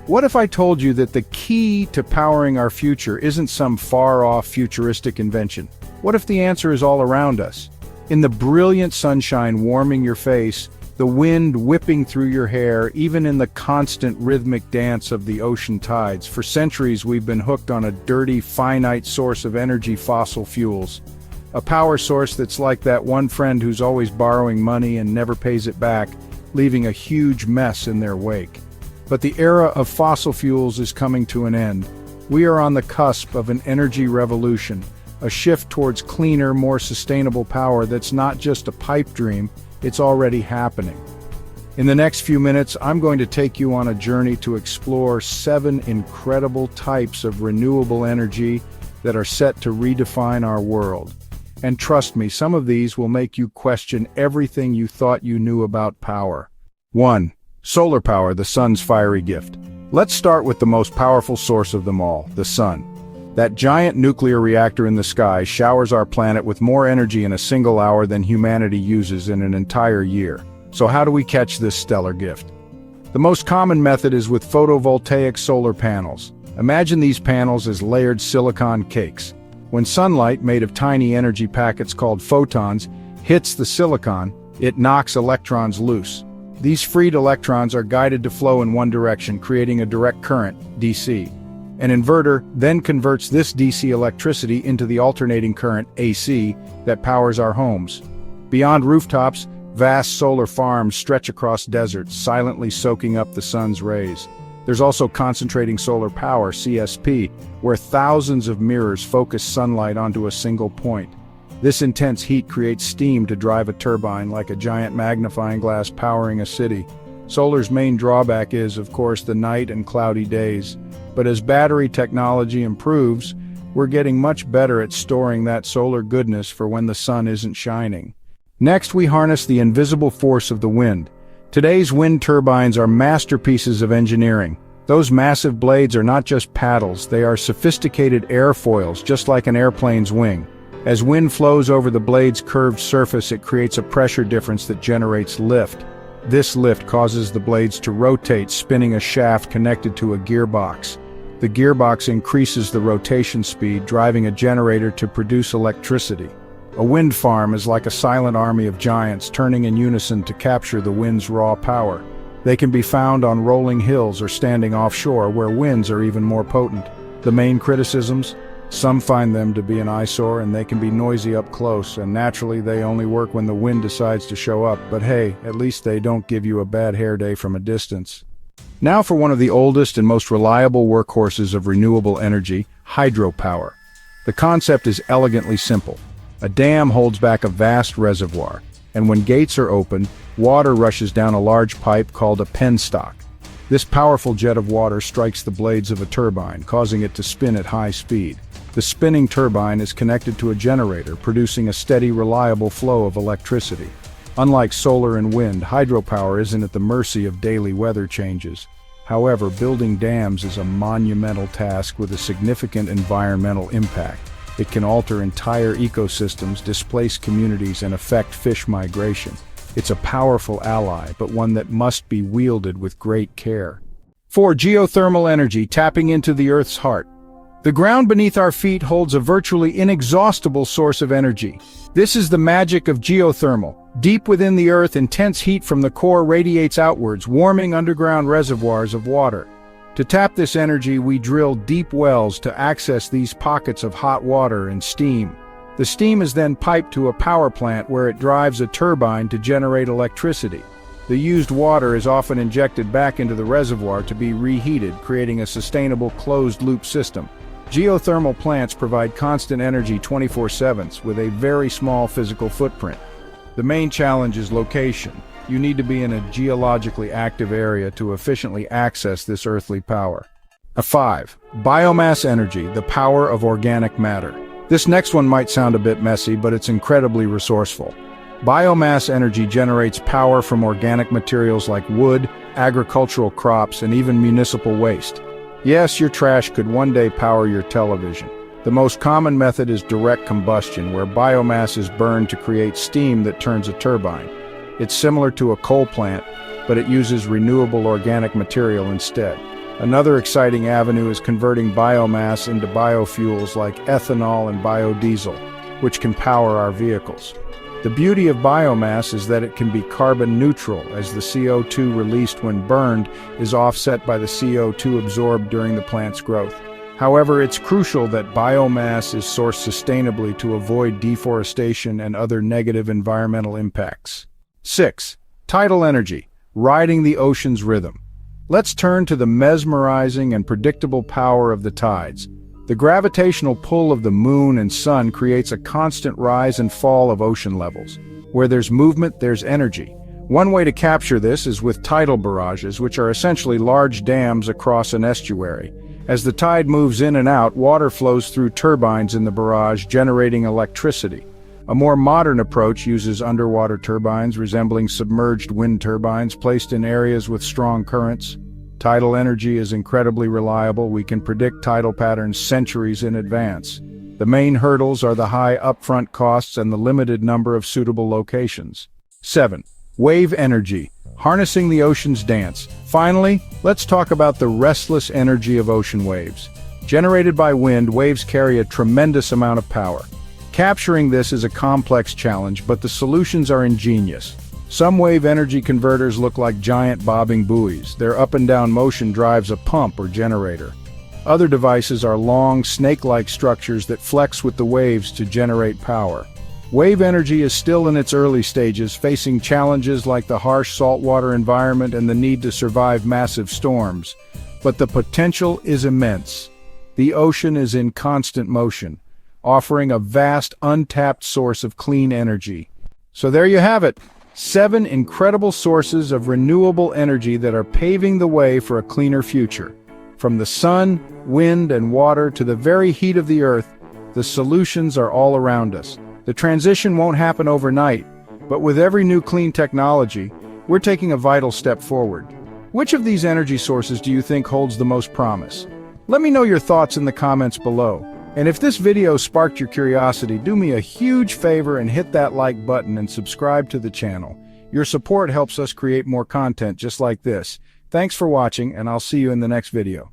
What if I told you that the key to powering our future isn't some far-off futuristic invention? What if the answer is all around us? In the brilliant sunshine warming your face, the wind whipping through your hair, even in the constant rhythmic dance of the ocean tides. For centuries we've been hooked on a dirty, finite source of energy: fossil fuels. A power source that's like that one friend who's always borrowing money and never pays it back, leaving a huge mess in their wake. But the era of fossil fuels is coming to an end. We are on the cusp of an energy revolution, a shift towards cleaner, more sustainable power that's not just a pipe dream, it's already happening. In the next few minutes, I'm going to take you on a journey to explore 7 incredible types of renewable energy that are set to redefine our world. And trust me, some of these will make you question everything you thought you knew about power. 1. Solar power, the sun's fiery gift. Let's start with the most powerful source of them all, the sun. That giant nuclear reactor in the sky showers our planet with more energy in a single hour than humanity uses in an entire year. So how do we catch this stellar gift? The most common method is with photovoltaic solar panels. Imagine these panels as layered silicon cakes. When sunlight, made of tiny energy packets called photons, hits the silicon, it knocks electrons loose. These freed electrons are guided to flow in one direction, creating a direct current, DC. An inverter then converts this DC electricity into the alternating current, AC, that powers our homes. Beyond rooftops, vast solar farms stretch across deserts, silently soaking up the sun's rays. There's also concentrating solar power, CSP, where thousands of mirrors focus sunlight onto a single point. This intense heat creates steam to drive a turbine, like a giant magnifying glass powering a city. Solar's main drawback is, of course, the night and cloudy days. But as battery technology improves, we're getting much better at storing that solar goodness for when the sun isn't shining. Next, we harness the invisible force of the wind. Today's wind turbines are masterpieces of engineering. Those massive blades are not just paddles, they are sophisticated airfoils, just like an airplane's wing. As wind flows over the blade's curved surface, it creates a pressure difference that generates lift. This lift causes the blades to rotate, spinning a shaft connected to a gearbox. The gearbox increases the rotation speed, driving a generator to produce electricity. A wind farm is like a silent army of giants turning in unison to capture the wind's raw power. They can be found on rolling hills or standing offshore where winds are even more potent. The main criticisms? Some find them to be an eyesore and they can be noisy up close, and naturally they only work when the wind decides to show up, but hey, at least they don't give you a bad hair day from a distance. Now for one of the oldest and most reliable workhorses of renewable energy, hydropower. The concept is elegantly simple. A dam holds back a vast reservoir, and when gates are opened, water rushes down a large pipe called a penstock. This powerful jet of water strikes the blades of a turbine, causing it to spin at high speed. The spinning turbine is connected to a generator, producing a steady, reliable flow of electricity. Unlike solar and wind, hydropower isn't at the mercy of daily weather changes. However, building dams is a monumental task with a significant environmental impact. It can alter entire ecosystems, displace communities, and affect fish migration. It's a powerful ally, but one that must be wielded with great care. 4. Geothermal energy, tapping into the Earth's heart. The ground beneath our feet holds a virtually inexhaustible source of energy. This is the magic of geothermal. Deep within the Earth, intense heat from the core radiates outwards, warming underground reservoirs of water. To tap this energy, we drill deep wells to access these pockets of hot water and steam. The steam is then piped to a power plant where it drives a turbine to generate electricity. The used water is often injected back into the reservoir to be reheated, creating a sustainable closed-loop system. Geothermal plants provide constant energy 24/7 with a very small physical footprint. The main challenge is location. You need to be in a geologically active area to efficiently access this earthly power. 5. Biomass energy, the power of organic matter. This next one might sound a bit messy, but it's incredibly resourceful. Biomass energy generates power from organic materials like wood, agricultural crops, and even municipal waste. Yes, your trash could one day power your television. The most common method is direct combustion, where biomass is burned to create steam that turns a turbine. It's similar to a coal plant, but it uses renewable organic material instead. Another exciting avenue is converting biomass into biofuels like ethanol and biodiesel, which can power our vehicles. The beauty of biomass is that it can be carbon neutral, as the CO2 released when burned is offset by the CO2 absorbed during the plant's growth. However, it's crucial that biomass is sourced sustainably to avoid deforestation and other negative environmental impacts. 6. Tidal energy, riding the ocean's rhythm. Let's turn to the mesmerizing and predictable power of the tides. The gravitational pull of the moon and sun creates a constant rise and fall of ocean levels. Where there's movement, there's energy. One way to capture this is with tidal barrages, which are essentially large dams across an estuary. As the tide moves in and out, water flows through turbines in the barrage, generating electricity. A more modern approach uses underwater turbines resembling submerged wind turbines placed in areas with strong currents. Tidal energy is incredibly reliable. We can predict tidal patterns centuries in advance. The main hurdles are the high upfront costs and the limited number of suitable locations. 7. Wave energy, harnessing the ocean's dance. Finally, let's talk about the restless energy of ocean waves. Generated by wind, waves carry a tremendous amount of power. Capturing this is a complex challenge, but the solutions are ingenious. Some wave energy converters look like giant bobbing buoys. Their up and down motion drives a pump or generator. Other devices are long, snake-like structures that flex with the waves to generate power. Wave energy is still in its early stages, facing challenges like the harsh saltwater environment and the need to survive massive storms. But the potential is immense. The ocean is in constant motion, offering a vast, untapped source of clean energy. So there you have it. 7 incredible sources of renewable energy that are paving the way for a cleaner future. From the sun, wind, and water to the very heat of the earth, the solutions are all around us. The transition won't happen overnight, but with every new clean technology, we're taking a vital step forward. Which of these energy sources do you think holds the most promise? Let me know your thoughts in the comments below. And if this video sparked your curiosity, do me a huge favor and hit that like button and subscribe to the channel. Your support helps us create more content just like this. Thanks for watching, and I'll see you in the next video.